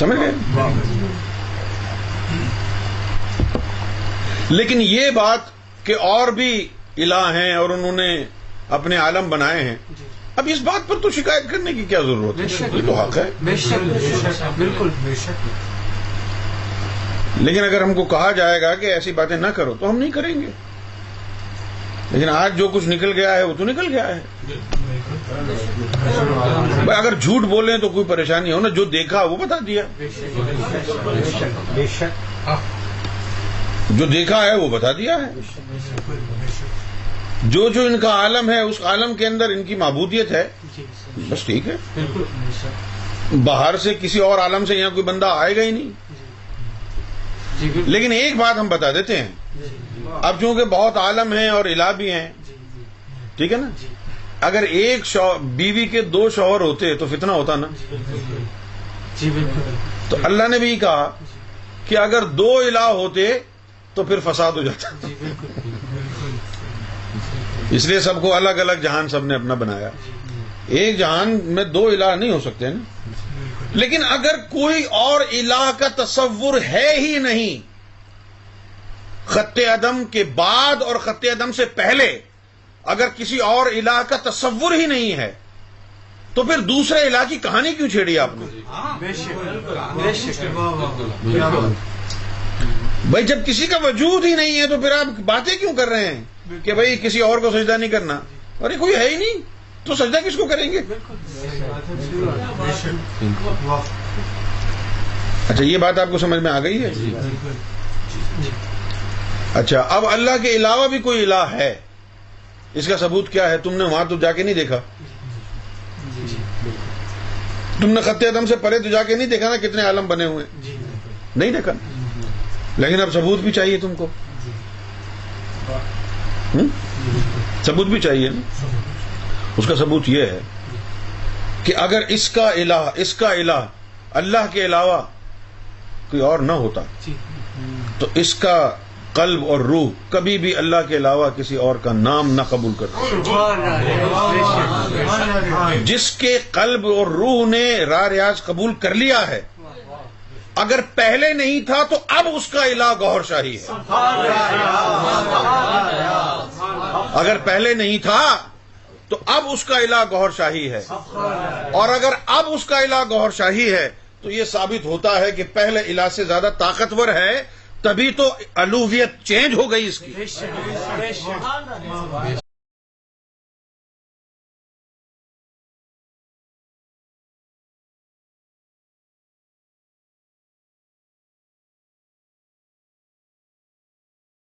سمجھ گئے؟ لیکن یہ بات کہ اور بھی الہ ہیں اور انہوں نے اپنے عالم بنائے ہیں، اب اس بات پر تو شکایت کرنے کی کیا ضرورت ہے؟ یہ تو حق ہے. بالکل. لیکن اگر ہم کو کہا جائے گا کہ ایسی باتیں نہ کرو تو ہم نہیں کریں گے. لیکن آج جو کچھ نکل گیا ہے وہ تو نکل گیا ہے. اگر جھوٹ بولیں تو کوئی پریشانی ہو نا، جو دیکھا وہ بتا دیا، جو دیکھا ہے وہ بتا دیا ہے. جو ان کا عالم ہے اس عالم کے اندر ان کی معبودیت ہے، بس ٹھیک ہے. باہر سے کسی اور عالم سے یہاں کوئی بندہ آئے گا ہی نہیں. لیکن ایک بات ہم بتا دیتے ہیں، اب چونکہ بہت عالم ہیں اور الہ بھی ہیں، ٹھیک ہے نا، اگر ایک بیوی کے 2 شوہر ہوتے تو فتنہ ہوتا نا. تو اللہ نے بھی کہا کہ اگر 2 الہ ہوتے تو پھر فساد ہو جاتا. اس لیے سب کو الگ الگ جہان سب نے اپنا بنایا. ایک جہان میں 2 الہ نہیں ہو سکتے نا. لیکن اگر کوئی اور الہ کا تصور ہے ہی نہیں، خط عدم کے بعد اور خط عدم سے پہلے اگر کسی اور الہ کا تصور ہی نہیں ہے تو پھر دوسرے الہ کی کہانی کیوں چھیڑی آپ نے؟ بھائی جب کسی کا وجود ہی نہیں ہے تو پھر آپ باتیں کیوں کر رہے ہیں کہ بھائی کسی اور کو سجدہ نہیں کرنا؟ ارے کوئی ہے ہی نہیں تو سجدہ کس کو کریں گے؟ اچھا یہ بات آپ کو سمجھ میں آ گئی ہے؟ اچھا اب اللہ کے علاوہ بھی کوئی الہ ہے، اس کا ثبوت کیا ہے؟ تم نے وہاں تو جا کے نہیں دیکھا، تم نے خط عدم سے پرے تو جا کے نہیں دیکھا نا کتنے عالم بنے ہوئے، نہیں دیکھا. لیکن اب ثبوت بھی چاہیے تم کو، ثبوت بھی چاہیے نا. اس کا ثبوت یہ ہے کہ اگر اس کا الہ اللہ کے علاوہ کوئی اور نہ ہوتا تو اس کا قلب اور روح کبھی بھی اللہ کے علاوہ کسی اور کا نام نہ قبول کرتا. جس کے قلب اور روح نے را ریاض قبول کر لیا ہے، اگر پہلے نہیں تھا تو اب اس کا الہ گوہر شاہی ہے. اگر پہلے نہیں تھا تو اب اس کا الہ گوہر شاہی ہے، اور اگر اب اس کا الہ گوہر شاہی ہے تو یہ ثابت ہوتا ہے کہ پہلے الہ سے زیادہ طاقتور ہے، تبھی تو الوہیت چینج ہو گئی اس کی.